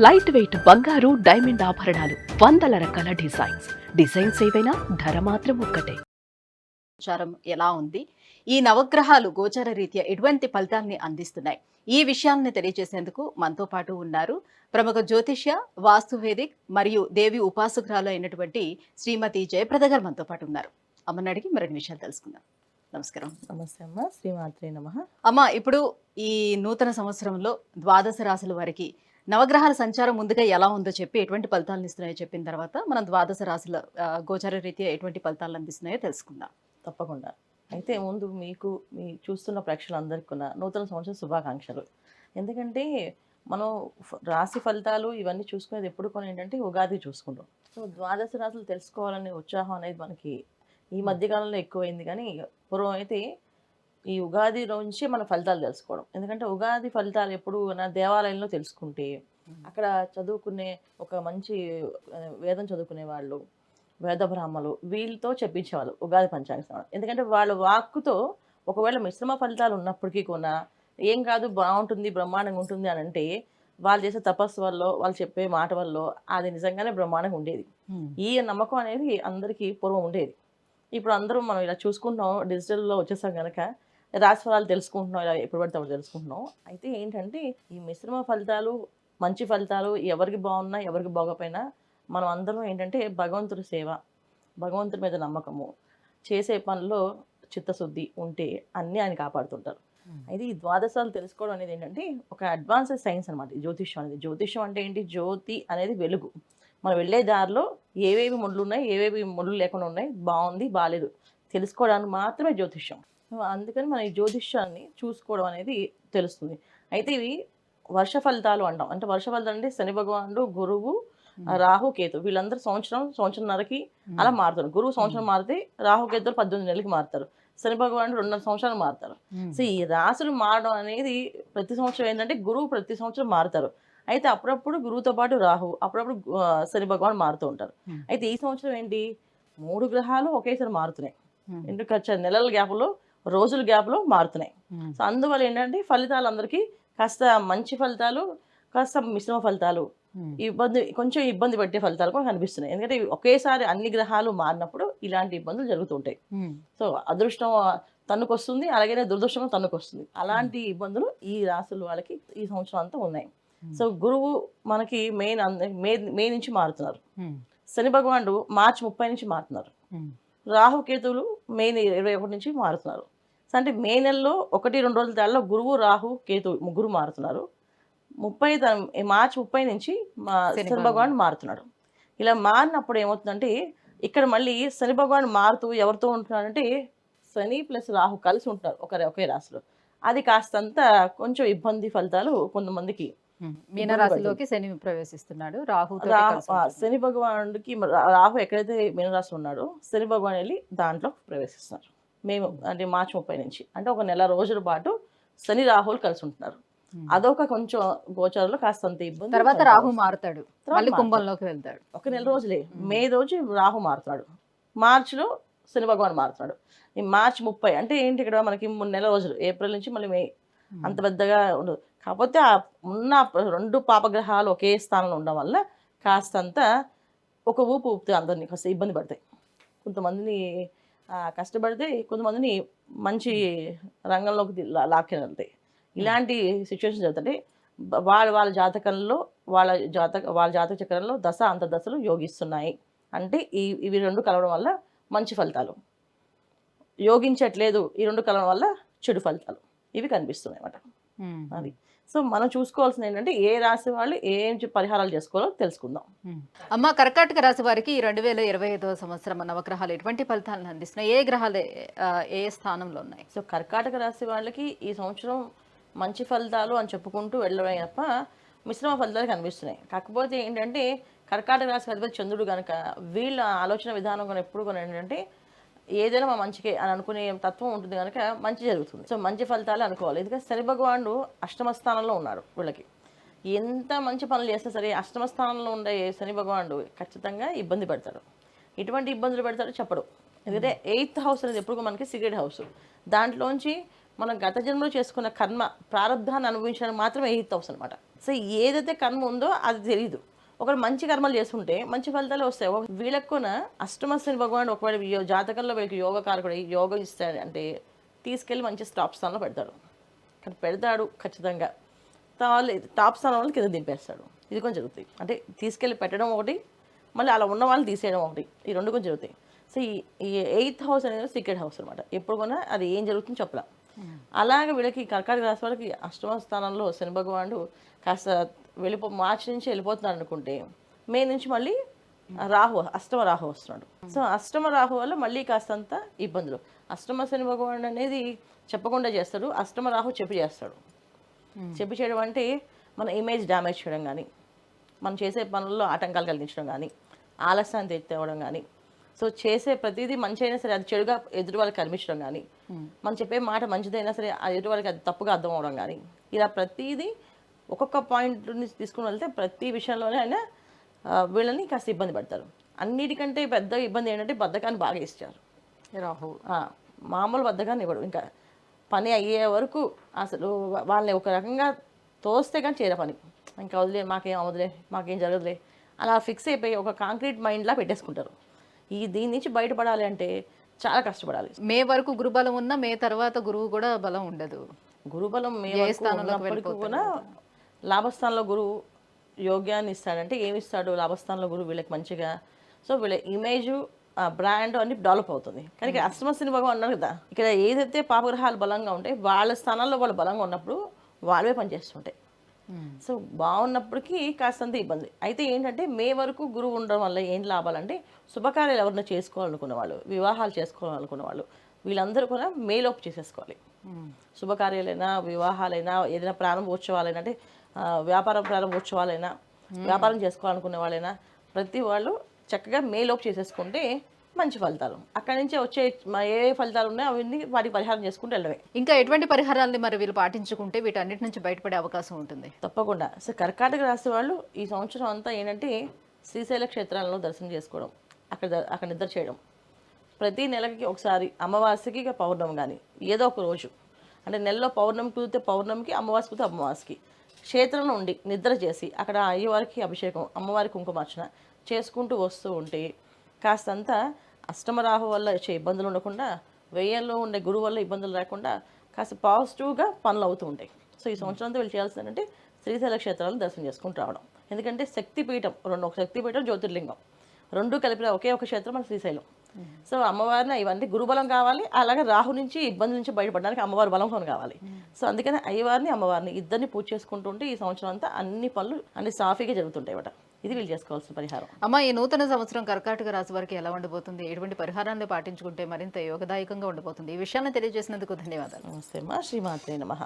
Light weight బంగారు diamond ఆభరణాలు, వందల రకాల డిజైన్స్ ఏవైనా ధర మాత్రం ఒక్కటే. సంచారం ఎలా ఉంది, ఈ నవగ్రహాలు గోచార రీత్యా ఎటువంటి ఫలితాన్ని అందిస్తున్నాయి, ఈ విషయాలను తెలియజేసేందుకు మనతో పాటు ఉన్నారు ప్రముఖ జ్యోతిష్య, వాస్తువేదిక్ మరియు దేవి ఉపాసకురాలు అయినటువంటి శ్రీమతి జయప్రద గారు మనతో పాటు ఉన్నారు. అమ్మని అడిగి మరిన్ని విషయాలు తెలుసుకుందాం. నమస్కారం. నమస్తే అమ్మ. శ్రీమాత్రే నమః. అమ్మ, ఇప్పుడు ఈ నూతన సంవత్సరంలో ద్వాదశ రాశుల వారికి నవగ్రహాల సంచారం ముందుగా ఎలా ఉందో చెప్పి ఎటువంటి ఫలితాలను ఇస్తున్నాయో చెప్పిన తర్వాత మనం ద్వాదశ రాశుల గోచార రీత్యా ఎటువంటి ఫలితాలు అందిస్తున్నాయో తెలుసుకుందాం. తప్పకుండా. అయితే ముందు మీకు మీ చూస్తున్న ప్రేక్షకులందరికీ కూడా నూతన సంవత్సర శుభాకాంక్షలు. ఎందుకంటే మనం రాశి ఫలితాలు ఇవన్నీ చూసుకునేది ఎప్పుడు కొన్ని ఏంటంటే ఉగాది చూసుకుంటాం. సో ద్వాదశ రాశులు తెలుసుకోవాలనే ఉత్సాహం అనేది మనకి ఈ మధ్యకాలంలో ఎక్కువైంది. కానీ పూర్వం అయితే ఈ ఉగాది నుంచి మన ఫలితాలు తెలుసుకోవడం. ఎందుకంటే ఉగాది ఫలితాలు ఎప్పుడు నా దేవాలయంలో తెలుసుకుంటే అక్కడ చదువుకునే ఒక మంచి వేదం చదువుకునే వాళ్ళు, వేద బ్రాహ్మలు వీళ్ళతో చెప్పించేవాళ్ళు ఉగాది పంచాంగ శ్రవణం. ఎందుకంటే వాళ్ళ వాక్కుతో ఒకవేళ మిశ్రమ ఫలితాలు ఉన్నప్పటికీ కూడా ఏం కాదు, బాగుంటుంది, బ్రహ్మాండంగా ఉంటుంది అని అంటే వాళ్ళు చేసే తపస్సు వల్ల, వాళ్ళు చెప్పే మాట వల్ల అది నిజంగానే బ్రహ్మాండంగా ఉండేది. ఈ నమ్మకం అనేది అందరికీ పూర్వం ఉండేది. ఇప్పుడు అందరూ మనం ఇలా చూసుకుంటున్నాం, డిజిటల్లో వచ్చేసాం కనుక రాశిఫలాలు తెలుసుకుంటున్నాం, ఇలా ఎప్పుడు పడితే అప్పుడు తెలుసుకుంటున్నాం. అయితే ఏంటంటే ఈ మిశ్రమ ఫలితాలు, మంచి ఫలితాలు ఎవరికి బాగున్నా ఎవరికి బాగోపోయినా మనం అందరం ఏంటంటే భగవంతుడి సేవ, భగవంతుడి మీద నమ్మకము, చేసే పనిలో చిత్తశుద్ధి ఉంటే అన్నీ ఆయన కాపాడుతుంటారు. అయితే ఈ ద్వాదశాలు తెలుసుకోవడం అనేది ఏంటంటే ఒక అడ్వాన్స్డ్ సైన్స్ అనమాట. జ్యోతిష్యం అనేది, జ్యోతిష్యం అంటే ఏంటి, జ్యోతి అనేది వెలుగు. మనం వెళ్ళే దారిలో ఏవేవి ముళ్ళు ఉన్నాయి, ఏవేవి ముళ్ళు లేకుండా ఉన్నాయి, బాగుంది బాగాలేదు తెలుసుకోవడానికి మాత్రమే జ్యోతిష్యం. అందుకని మనం ఈ జ్యోతిష్యాన్ని చూసుకోవడం అనేది తెలుస్తుంది. అయితే ఇవి వర్ష ఫలితాలు అంటాం. అంటే వర్ష ఫలితాలు అంటే శని భగవానుడు, గురువు, రాహు, కేతు వీళ్ళందరూ సంవత్సరంన్నరకి అలా మారుతారు. గురువు సంవత్సరం మారితే రాహు కేతులు 18 నెలలకి మారుతారు. శని భగవానుడు 2.5 సంవత్సరాలు మారుతారు. సో ఈ రాశులు మారడం అనేది ప్రతి సంవత్సరం ఏంటంటే గురువు ప్రతి సంవత్సరం మారుతారు. అయితే అప్పుడప్పుడు గురువుతో పాటు రాహు, అప్పుడప్పుడు శని భగవాన్ మారుతూ ఉంటారు. అయితే ఈ సంవత్సరం ఏంటి, 3 గ్రహాలు ఒకేసారి మారుతున్నాయి. ఎందుకంటే నెలల గ్యాప్లో, రోజుల గ్యాప్లో మారుతున్నాయి. సో అందువల్ల ఏంటంటే ఫలితాలు అందరికీ కాస్త మంచి ఫలితాలు, కాస్త మిశ్రమ ఫలితాలు, కొంచెం ఇబ్బంది పెట్టే ఫలితాలు కూడా కనిపిస్తున్నాయి. ఎందుకంటే ఒకేసారి అన్ని గ్రహాలు మారినప్పుడు ఇలాంటి ఇబ్బందులు జరుగుతుంటాయి. సో అదృష్టం తన్నుకొస్తుంది, అలాగే దురదృష్టం తన్నుకొస్తుంది. అలాంటి ఇబ్బందులు ఈ రాశుల వాళ్ళకి ఈ సంవత్సరం అంతా ఉన్నాయి. సో గురువు మనకి మే నుంచి మారుతున్నారు. శని భగవానుడు మార్చి 30 నుంచి మారుతున్నారు. రాహు కేతువులు మే 21 నుంచి మారుతున్నారు. సో అంటే మే నెలలో 1-2 రోజుల తేడాలో గురువు, రాహు, కేతు ముగ్గురు మారుతున్నారు. మార్చి 30 నుంచి శని భగవానుడు మారుతున్నాడు. ఇలా మారినప్పుడు ఏమవుతుందంటే ఇక్కడ మళ్ళీ శని భగవానుడు మారుతూ ఎవరితో ఉంటున్నాడంటే శని ప్లస్ రాహు కలిసి ఉంటున్నారు ఒకే రాశిలో. అది కాస్తంత కొంచెం ఇబ్బంది ఫలితాలు కొంతమందికి. మీనరాశిలోకి శని ప్రవేశిస్తున్నాడు. శని భగవానుడికి రాహు ఎక్కడైతే మీనరాశి ఉన్నాడో శని భగవాన్ వెళ్ళి దాంట్లో ప్రవేశిస్తున్నారు. అంటే మార్చి 30 నుంచి, అంటే ఒక నెల రోజుల పాటు శని రాహులు కలిసి ఉంటున్నారు. అదొక కొంచెం గోచారంలో కాస్తంత ఇబ్బంది. తర్వాత రాహు మారుతాడు, మళ్ళీ కుంభంలోకి వెళ్తాడు. ఒక నెల రోజులే, మే రోజు రాహు మారుతున్నాడు, మార్చిలో శని భగవాన్ మారుతున్నాడు. ఈ మార్చి 30 అంటే ఏంటి, ఇక్కడ మనకి 3 నెలల రోజులు, ఏప్రిల్ నుంచి మళ్ళీ మే, అంత పెద్దగా ఉండదు. కాకపోతే ఆ ఉన్న 2 పాపగ్రహాలు ఒకే స్థానంలో ఉండడం వల్ల కాస్తంత ఒక ఊపు ఊపుతాయి, అందరినీ కాస్త ఇబ్బంది పడతాయి. కొంతమందిని కష్టపడితే కొంతమందిని మంచి రంగంలోకి లాక్కెళ్తాయి. ఇలాంటి సిచ్యువేషన్ జరుగుతుంటే వాళ్ళ జాతకంలో, వాళ్ళ జాతక చక్రంలో దశ అంతర్దశలు యోగిస్తున్నాయి అంటే ఇవి 2 కలవడం వల్ల మంచి ఫలితాలు, యోగించట్లేదు ఈ 2 కలవడం వల్ల చెడు ఫలితాలు, ఇవి కనిపిస్తున్నాయి అన్నమాట. అది సో మనం చూసుకోవాల్సింది ఏంటంటే ఏ రాశి వాళ్ళు ఏం పరిహారాలు చేసుకోవాలో తెలుసుకుందాం. అమ్మ, కర్కాటక రాశి వారికి 2025వ సంవత్సరం నవగ్రహాలు ఎటువంటి ఫలితాలను అందిస్తున్నాయి, ఏ గ్రహాలు ఏ స్థానంలో ఉన్నాయి? సో కర్కాటక రాశి వాళ్ళకి ఈ సంవత్సరం మంచి ఫలితాలు అని చెప్పుకుంటూ వెళ్ళడం తప్ప మిశ్రమ ఫలితాలు కనిపిస్తున్నాయి. కాకపోతే ఏంటంటే కర్కాటక రాశి అధిపతి చంద్రుడు కనుక వీళ్ళ ఆలోచన విధానం కూడా ఎప్పుడు కూడా ఏంటంటే ఏదైనా మా మంచికే అని అనుకునే తత్వం ఉంటుంది కనుక మంచి జరుగుతుంది. సో మంచి ఫలితాలు అనుకోవాలి. ఎందుకంటే శని భగవానుడు అష్టమ స్థానంలో ఉన్నాడు. వీళ్ళకి ఎంత మంచి పనులు చేస్తే సరే అష్టమ స్థానంలో ఉండే శని భగవానుడు ఖచ్చితంగా ఇబ్బంది పెడతాడు. ఎటువంటి ఇబ్బందులు పెడతాడో చెప్పడు. ఎందుకంటే 8th హౌస్ అనేది ఎప్పుడు మనకి సీక్రెట్ హౌస్. దాంట్లోంచి మనం గత జన్మలో చేసుకున్న కర్మ ప్రారంధాన్ని అనుభవించడానికి మాత్రమే 8th హౌస్ అనమాట. సో ఏదైతే కర్మ ఉందో అది తెలియదు. ఒకరు మంచి కర్మలు చేస్తుంటే మంచి ఫలితాలు వస్తాయి. వీళ్ళకు కూడా అష్టమశని భగవానుడు ఒకవేళ జాతకంలో వీళ్ళకి యోగ కారకుడు యోగం ఇస్తాడు అంటే తీసుకెళ్ళి మంచి టాప్ స్థానంలో పెడతాడు. కానీ పెడతాడు ఖచ్చితంగా. టాప్ స్థానం వాళ్ళు కింద దింపేస్తాడు. ఇది కొంచెం జరుగుతాయి. అంటే తీసుకెళ్ళి పెట్టడం ఒకటి, మళ్ళీ అలా ఉన్న వాళ్ళని తీసేయడం ఒకటి, ఈ రెండు కొంచెం జరుగుతాయి. సో ఈ 8th హౌస్ అనేది సీక్రెట్ హౌస్ అనమాట. ఎప్పుడు కూడా అది ఏం జరుగుతుందో చెప్పలా. అలాగే వీళ్ళకి కర్కాటక రాశి వాళ్ళకి అష్టమ స్థానంలో శని భగవానుడు కాస్త మార్చి నుంచి వెళ్ళిపోతున్నాడు అనుకుంటే మే నుంచి మళ్ళీ అష్టమ రాహు వస్తున్నాడు. సో అష్టమ రాహు వల్ల మళ్ళీ కాస్తంత ఇబ్బందులు. అష్టమ శని భగవానుడు అనేది చెప్పకుండా చేస్తాడు, అష్టమ రాహు చెప్పి చేస్తాడు. చెప్పి చేయడం అంటే మన ఇమేజ్ డ్యామేజ్ చేయడం కానీ, మనం చేసే పనుల్లో ఆటంకాలు కలిగించడం కానీ, ఆలస్యాన్ని తెచ్చేవడం కానీ, సో చేసే ప్రతిదీ మంచి అయినా సరే అది చెడుగా ఎదుటి వాళ్ళకి కనిపించడం కానీ, మనం చెప్పే మాట మంచిదైనా సరే ఆ ఎదుటి వాళ్ళకి అది తప్పుగా అర్థం అవడం కానీ, ఇలా ప్రతిదీ ఒక్కొక్క పాయింట్ నుంచి తీసుకుని వెళ్తే ప్రతి విషయంలోనే ఆయన వీళ్ళని కాస్త ఇబ్బంది పడతారు. అన్నిటికంటే పెద్ద ఇబ్బంది ఏంటంటే బద్ధకాన్ని బాగా ఇస్తారు రాహు. మామూలు బద్ధకాన్ని ఇవ్వడు. ఇంకా పని అయ్యే వరకు అసలు వాళ్ళని ఒక రకంగా తోస్తే కానీ చేరే పని, ఇంకా వదిలే, మాకేం అవదులే, మాకేం జరగదులే, అలా ఫిక్స్ అయిపోయి ఒక కాంక్రీట్ మైండ్లా పెట్టేసుకుంటారు. దీని నుంచి బయటపడాలి అంటే చాలా కష్టపడాలి. మే వరకు గురుబలం ఉన్నా మే తర్వాత గురువు కూడా బలం ఉండదు. గురుబలం మే వరకు ఉన్నప్పటికీ కూడా లాభస్థానంలో గురువు యోగ్యాన్ని ఇస్తాడంటే ఏమి ఇస్తాడు? లాభస్థానంలో గురువు వీళ్ళకి మంచిగా, సో వీళ్ళ ఇమేజ్ బ్రాండ్ అన్ని డెవలప్ అవుతుంది. కానీ అష్టమశని భగవాన్ అన్నారు కదా, ఇక్కడ ఏదైతే పాపగ్రహాలు బలంగా ఉంటాయి వాళ్ళ స్థానాల్లో వాళ్ళు బలంగా ఉన్నప్పుడు వాళ్ళవే పనిచేస్తుంటాయి. సో బాగున్నప్పటికీ కాస్తంత ఇబ్బంది. అయితే ఏంటంటే మే వరకు గురువు ఉండడం వల్ల ఏం లాభాలంటే శుభకార్యాలు ఎవరైనా చేసుకోవాలనుకున్న వాళ్ళు, వివాహాలు చేసుకోవాలనుకున్న వాళ్ళు వీళ్ళందరూ కూడా మేలోపు చేసేసుకోవాలి. శుభకార్యాలైనా, వివాహాలైనా, ఏదైనా ప్రారంభోత్సవాలైనా, అంటే వ్యాపారం ప్రారంభోత్సవాలైనా, వ్యాపారం చేసుకోవాలనుకునే వాళ్ళైనా ప్రతి వాళ్ళు చక్కగా మేలోపు చేసేసుకుంటే మంచి ఫలితాలు. అక్కడి నుంచి వచ్చే ఏ ఫలితాలు ఉన్నాయో అవన్నీ వాటికి పరిహారం చేసుకుంటూ వెళ్ళవే. ఇంకా ఎటువంటి పరిహారాలని మరి వీళ్ళు పాటించుకుంటే వీటన్నిటి నుంచి బయటపడే అవకాశం ఉంటుంది? తప్పకుండా. సో కర్కాటక రాశి వాళ్ళు ఈ సంవత్సరం అంతా ఏంటంటే శ్రీశైల క్షేత్రాలను దర్శనం చేసుకోవడం, అక్కడ నిద్ర చేయడం, ప్రతి నెలకి ఒకసారి అమావాస్యకి పౌర్ణమి కానీ ఏదో ఒక రోజు, అంటే నెలలో పౌర్ణమి కుదిరితే పౌర్ణమికి, అమావాస్య కుదిరితే అమావాస్యకి క్షేత్రంలో ఉండి నిద్ర చేసి అక్కడ అయ్యవారికి అభిషేకం, అమ్మవారికి కుంకుమార్చన చేసుకుంటూ వస్తూ ఉంటే కాస్తంత అష్టమరాహు వల్ల వచ్చే ఇబ్బందులు ఉండకుండా, వ్యయంలో ఉండే గురువు వల్ల ఇబ్బందులు రాకుండా కాస్త పాజిటివ్గా పనులు అవుతూ ఉంటాయి. సో ఈ సంవత్సరంతో వీళ్ళు చేయాల్సిందంటే శ్రీశైల క్షేత్రాలను దర్శనం చేసుకుంటూ రావడం. ఎందుకంటే శక్తిపీఠం ఒక శక్తిపీఠం, జ్యోతిర్లింగం రెండు కలిపిన ఒకే ఒక క్షేత్రం మన శ్రీశైలం. సో అమ్మవారిని ఇవన్నీ గురుబలం కావాలి, అలాగే రాహు నుంచి ఇబ్బందుల నుంచి బయటపడడానికి అమ్మవారి బలం కొని కావాలి. సో అందుకని అయ్యవారిని అమ్మవారిని ఇద్దరిని పూజ చేసుకుంటూ ఉంటే ఈ సంవత్సరం అంతా అన్ని పనులు అన్ని సాఫీగా జరుగుతుంటాయి అన్నమాట. ఇది వీళ్ళు చేసుకోవాల్సిన పరిహారం. అమ్మ, ఈ నూతన సంవత్సరం కర్కాటక రాశి వారికి ఎలా ఉండబోతుంది? ఎటువంటి పరిహారాన్ని పాటించుకుంటే మరింత యోగదాయకంగా ఉండబోతుంది? ఈ విషయాన్ని తెలియజేసినందుకు ధన్యవాదాలు. నమస్తే అమ్మా. శ్రీమాత్రే నమః.